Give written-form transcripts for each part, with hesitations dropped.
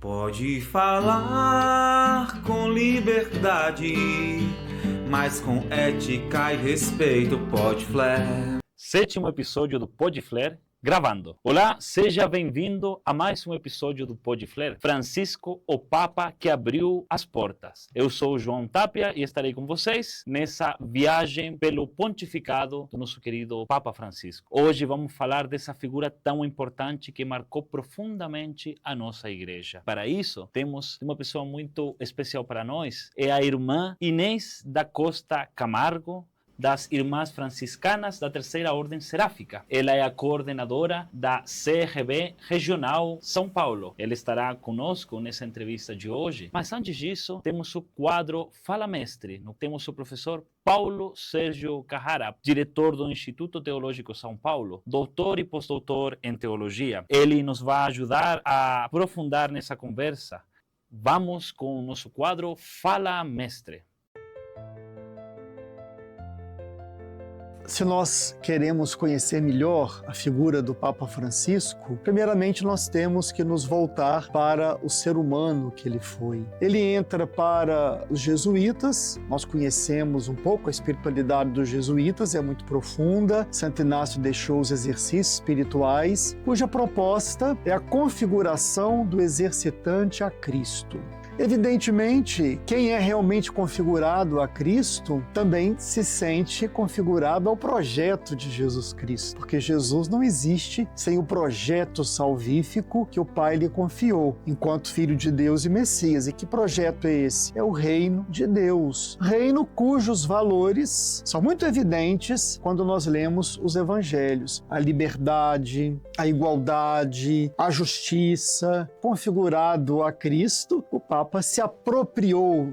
Pode falar com liberdade, mas com ética e respeito, Podflare. Sétimo episódio do Podflare, gravando. Olá, seja bem-vindo a mais um episódio do Podflare. Francisco, o Papa que abriu as portas. Eu sou o João Tapia e estarei com vocês nessa viagem pelo pontificado do nosso querido Papa Francisco. Hoje vamos falar dessa figura tão importante que marcou profundamente a nossa igreja. Para isso, temos uma pessoa muito especial para nós, é a irmã Inês da Costa Camargo, das Irmãs Franciscanas da Terceira Ordem Seráfica. Ela é a coordenadora da CRB Regional São Paulo. Ela estará conosco nessa entrevista de hoje. Mas antes disso, temos o quadro Fala Mestre. Temos o professor Paulo Sérgio Carrara, diretor do Instituto Teológico São Paulo, doutor e pós-doutor em teologia. Ele nos vai ajudar a aprofundar nessa conversa. Vamos com o nosso quadro Fala Mestre. Se nós queremos conhecer melhor a figura do Papa Francisco, primeiramente nós temos que nos voltar para o ser humano que ele foi. Ele entra para os jesuítas, nós conhecemos um pouco a espiritualidade dos jesuítas, é muito profunda. Santo Inácio deixou os exercícios espirituais, cuja proposta é a configuração do exercitante a Cristo. Evidentemente, quem é realmente configurado a Cristo também se sente configurado ao projeto de Jesus Cristo, porque Jesus não existe sem o projeto salvífico que o Pai lhe confiou, enquanto Filho de Deus e Messias. E que projeto é esse? É o reino de Deus, reino cujos valores são muito evidentes quando nós lemos os evangelhos. A liberdade, a igualdade, a justiça, configurado a Cristo, o Papa se apropriou,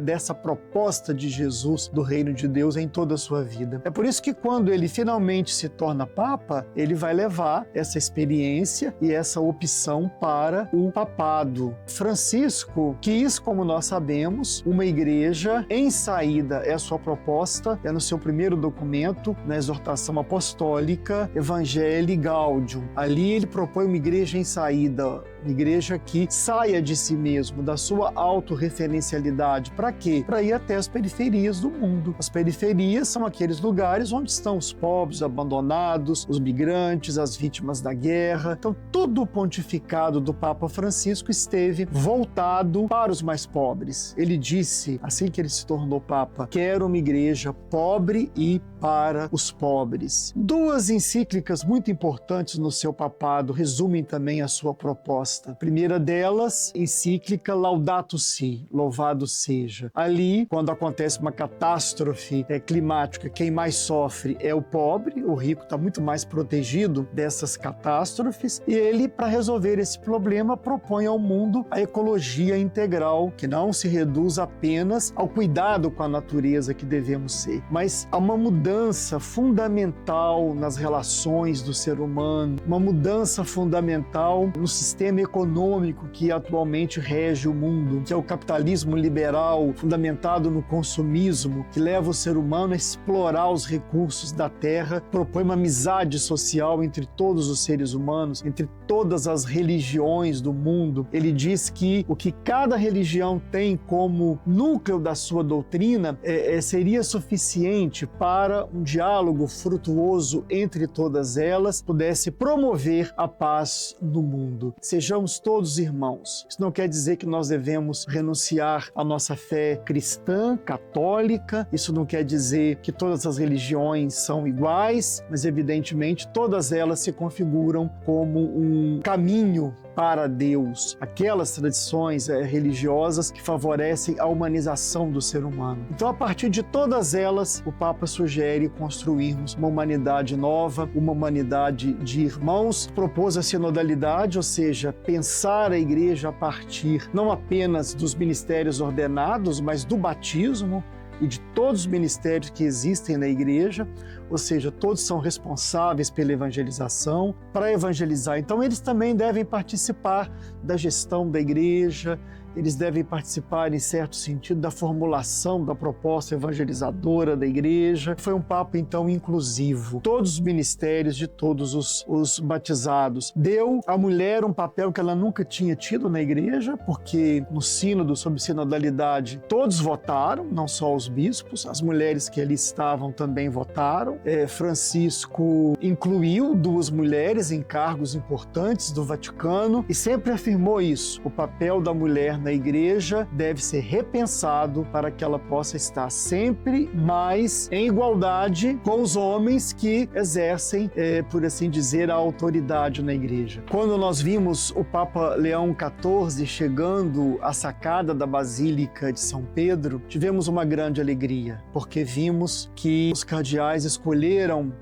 dessa proposta de Jesus, do reino de Deus em toda a sua vida. É por isso que quando ele finalmente se torna Papa, ele vai levar essa experiência e essa opção para o papado. Francisco quis, como nós sabemos, uma igreja em saída. É a sua proposta, é no seu primeiro documento, na exortação apostólica Evangelii Gaudium. Ali ele propõe uma igreja em saída, uma igreja que saia de si mesmo, da sua autorreferencialidade. Para quê? Para ir até as periferias do mundo. As periferias são aqueles lugares onde estão os pobres, abandonados, os migrantes, as vítimas da guerra. Então, todo o pontificado do Papa Francisco esteve voltado para os mais pobres. Ele disse, assim que ele se tornou Papa, quero uma igreja pobre e para os pobres. Duas encíclicas muito importantes no seu papado resumem também a sua proposta. A primeira delas, encíclica Laudato Si, louvado seja. Ali, quando acontece uma catástrofe climática, quem mais sofre é o pobre, o rico está muito mais protegido dessas catástrofes, e ele, para resolver esse problema, propõe ao mundo a ecologia integral, que não se reduz apenas ao cuidado com a natureza que devemos ser, mas a uma mudança fundamental nas relações do ser humano, uma mudança fundamental no sistema econômico que atualmente rege o mundo, que é o capitalismo liberal, fundamentado no consumismo, que leva o ser humano a explorar os recursos da terra, propõe uma amizade social entre todos os seres humanos, entre todas as religiões do mundo. Ele diz que o que cada religião tem como núcleo da sua doutrina seria suficiente para um diálogo frutuoso entre todas elas, pudesse promover a paz no mundo. Sejamos todos irmãos. Isso não quer dizer que nós devemos renunciar à nossa fé cristã, católica. Isso não quer dizer que todas as religiões são iguais, mas evidentemente todas elas se configuram como um caminho para Deus, aquelas tradições religiosas que favorecem a humanização do ser humano. Então, a partir de todas elas, o Papa sugere construirmos uma humanidade nova, uma humanidade de irmãos. Propôs a sinodalidade, ou seja, pensar a igreja a partir não apenas dos ministérios ordenados, mas do batismo e de todos os ministérios que existem na igreja, ou seja, todos são responsáveis pela evangelização, para evangelizar. Então, eles também devem participar da gestão da igreja eles devem participar, em certo sentido, da formulação da proposta evangelizadora da igreja. Foi um Papa, então, inclusivo. Todos os ministérios de todos os batizados. Deu à mulher um papel que ela nunca tinha tido na igreja, porque no sínodo sobre sinodalidade todos votaram, não só os bispos, as mulheres que ali estavam também votaram. Francisco incluiu 2 mulheres em cargos importantes do Vaticano e sempre afirmou isso. O papel da mulher na igreja deve ser repensado para que ela possa estar sempre mais em igualdade com os homens que exercem, por assim dizer, a autoridade na igreja. Quando nós vimos o Papa Leão XIV chegando à sacada da Basílica de São Pedro, tivemos uma grande alegria, porque vimos que os cardeais escolheram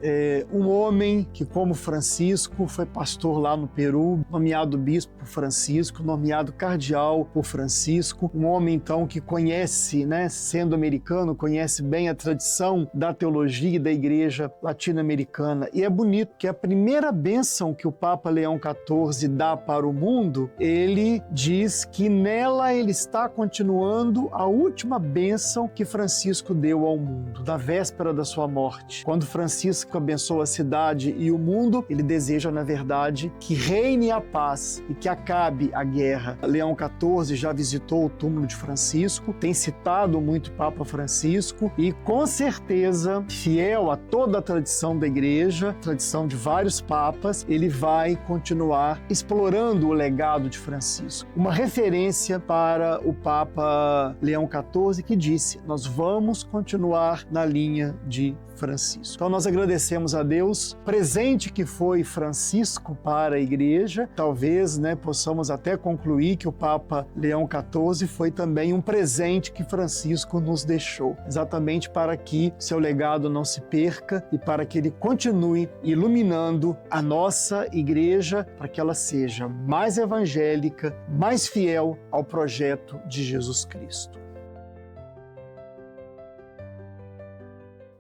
um homem que, como Francisco, foi pastor lá no Peru, nomeado bispo por Francisco, nomeado cardeal por Francisco, um homem então que conhece, sendo americano, conhece bem a tradição da teologia e da igreja latino-americana. E é bonito que a primeira bênção que o Papa Leão XIV dá para o mundo, ele diz que nela ele está continuando a última bênção que Francisco deu ao mundo, da véspera da sua morte. Quando Francisco abençoa a cidade e o mundo, ele deseja, na verdade, que reine a paz e que acabe a guerra. Leão XIV já visitou o túmulo de Francisco, tem citado muito o Papa Francisco e, com certeza, fiel a toda a tradição da igreja, tradição de vários papas, ele vai continuar explorando o legado de Francisco. Uma referência para o Papa Leão XIV que disse: nós vamos continuar na linha de Francisco. Então nós agradecemos a Deus, presente que foi Francisco para a igreja. Talvez possamos até concluir que o Papa Leão XIV foi também um presente que Francisco nos deixou, exatamente para que seu legado não se perca e para que ele continue iluminando a nossa igreja, para que ela seja mais evangélica, mais fiel ao projeto de Jesus Cristo.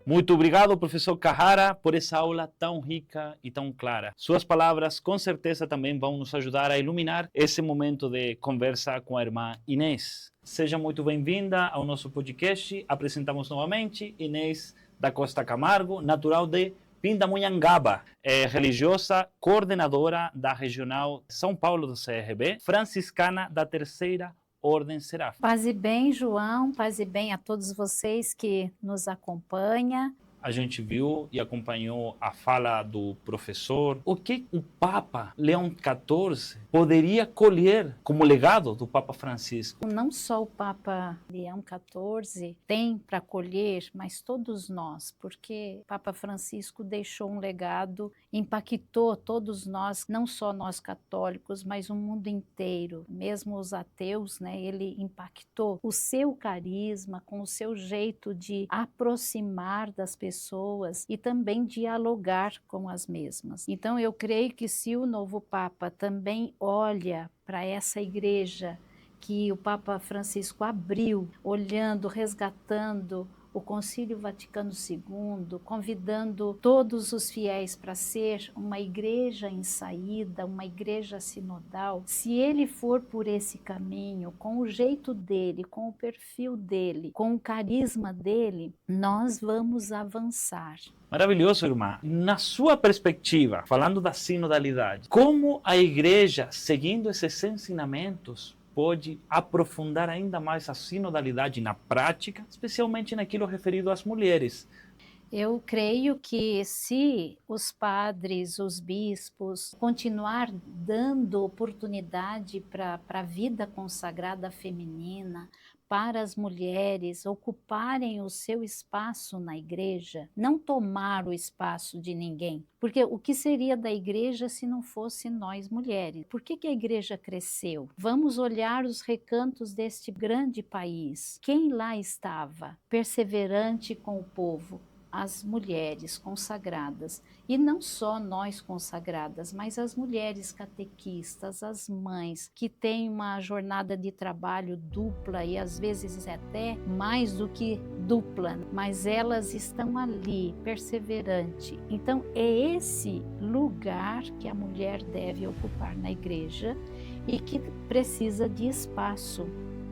Muito obrigado, professor Carrara, por essa aula tão rica e tão clara. Suas palavras, com certeza, também vão nos ajudar a iluminar esse momento de conversa com a irmã Inês. Seja muito bem-vinda ao nosso podcast. Apresentamos novamente Inês da Costa Camargo, natural de Pindamonhangaba, religiosa, coordenadora da Regional São Paulo do CRB, franciscana da Terceira Ordem Seráfica. Paz e bem, João, paz e bem a todos vocês que nos acompanham. A gente viu e acompanhou a fala do professor. O que o Papa Leão XIV poderia colher como legado do Papa Francisco? Não só o Papa Leão XIV tem para colher, mas todos nós, porque o Papa Francisco deixou um legado, impactou todos nós, não só nós católicos, mas o mundo inteiro, mesmo os ateus, ele impactou o seu carisma, com o seu jeito de aproximar das pessoas e também dialogar com as mesmas. Então eu creio que se o novo Papa também olha para essa igreja que o Papa Francisco abriu, olhando, resgatando o Concílio Vaticano II, convidando todos os fiéis para ser uma igreja em saída, uma igreja sinodal. Se ele for por esse caminho, com o jeito dele, com o perfil dele, com o carisma dele, nós vamos avançar. Maravilhoso, irmã. Na sua perspectiva, falando da sinodalidade, como a igreja, seguindo esses ensinamentos, pode aprofundar ainda mais a sinodalidade na prática, especialmente naquilo referido às mulheres? Eu creio que se os padres, os bispos, continuar dando oportunidade para a vida consagrada feminina, para as mulheres ocuparem o seu espaço na igreja, não tomar o espaço de ninguém. Porque o que seria da igreja se não fosse nós mulheres? Por que a igreja cresceu? Vamos olhar os recantos deste grande país. Quem lá estava, perseverante com o povo? As mulheres consagradas, e não só nós consagradas, mas as mulheres catequistas, as mães que têm uma jornada de trabalho dupla e às vezes até mais do que dupla, mas elas estão ali, perseverante. Então é esse lugar que a mulher deve ocupar na igreja e que precisa de espaço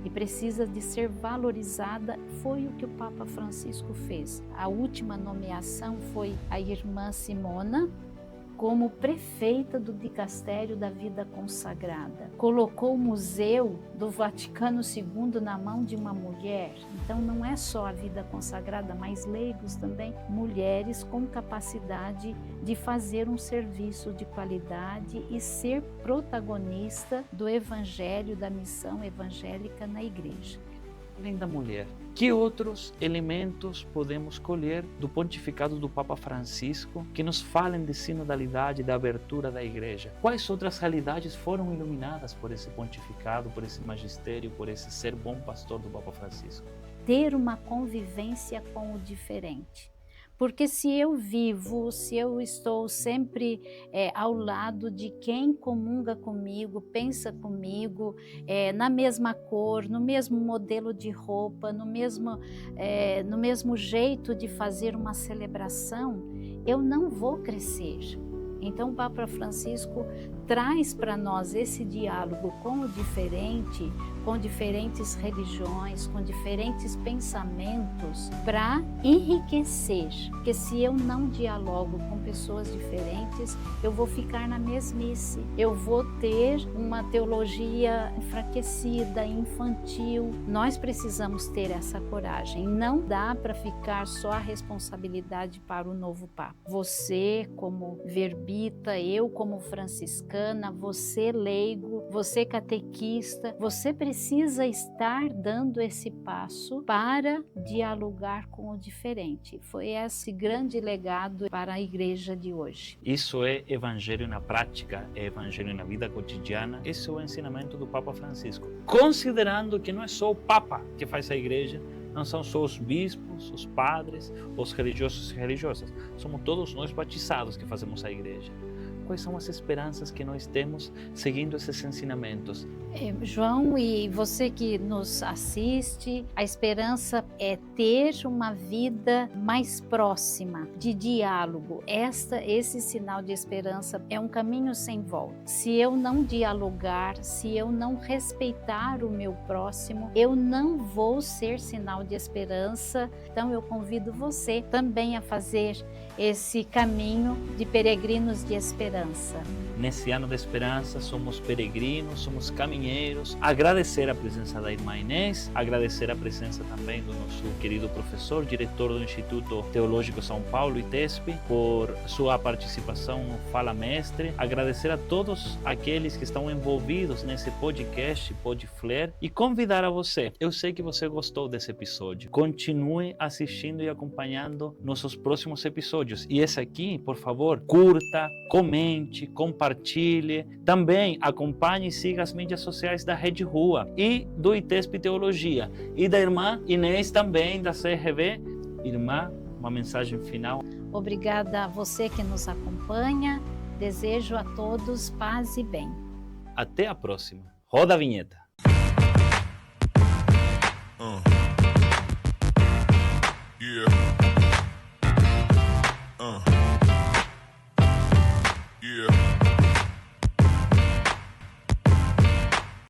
e precisa de ser valorizada. Foi o que o Papa Francisco fez. A última nomeação foi a irmã Simona como prefeita do Dicastério da Vida Consagrada. Colocou o Museu do Vaticano II na mão de uma mulher. Então não é só a vida consagrada, mas leigos também, mulheres com capacidade de fazer um serviço de qualidade e ser protagonista do evangelho, da missão evangélica na igreja. Além da mulher, que outros elementos podemos colher do pontificado do Papa Francisco que nos falem de sinodalidade, da abertura da igreja? Quais outras realidades foram iluminadas por esse pontificado, por esse magistério, por esse ser bom pastor do Papa Francisco? Ter uma convivência com o diferente. Porque se eu vivo, se eu estou sempre ao lado de quem comunga comigo, pensa comigo, na mesma cor, no mesmo modelo de roupa, no mesmo jeito de fazer uma celebração, eu não vou crescer. Então o Papa Francisco traz para nós esse diálogo com o diferente, com diferentes religiões, com diferentes pensamentos, para enriquecer. Porque se eu não dialogo com pessoas diferentes, eu vou ficar na mesmice. Eu vou ter uma teologia enfraquecida, infantil. Nós precisamos ter essa coragem. Não dá para ficar só a responsabilidade para o novo Papa. Você, como verbita, eu, como franciscana, você leigo, você catequista, você precisa estar dando esse passo para dialogar com o diferente. Foi esse grande legado para a igreja de hoje. Isso é evangelho na prática, é evangelho na vida cotidiana. Esse é o ensinamento do Papa Francisco. Considerando que não é só o Papa que faz a igreja, não são só os bispos, os padres, os religiosos e religiosas. Somos todos nós batizados que fazemos a igreja. Quais são as esperanças que nós temos seguindo esses ensinamentos? João, e você que nos assiste, a esperança é ter uma vida mais próxima, de diálogo. Esse sinal de esperança é um caminho sem volta. Se eu não dialogar, se eu não respeitar o meu próximo, eu não vou ser sinal de esperança. Então eu convido você também a fazer esse caminho de peregrinos de esperança. Nesse ano da esperança, somos peregrinos, somos caminheiros. Agradecer a presença da irmã Inês, agradecer a presença também do nosso querido professor, diretor do Instituto Teológico São Paulo, ITESP, por sua participação no Fala Mestre. Agradecer a todos aqueles que estão envolvidos nesse podcast, PodFlare, e convidar a você. Eu sei que você gostou desse episódio. Continue assistindo e acompanhando nossos próximos episódios. E esse aqui, por favor, curta, comente, compartilhe. Também acompanhe e siga as mídias sociais da Rede Rua e do ITESP Teologia. E da irmã Inês também, da CRV. Irmã, uma mensagem final. Obrigada a você que nos acompanha. Desejo a todos paz e bem. Até a próxima. Roda a vinheta.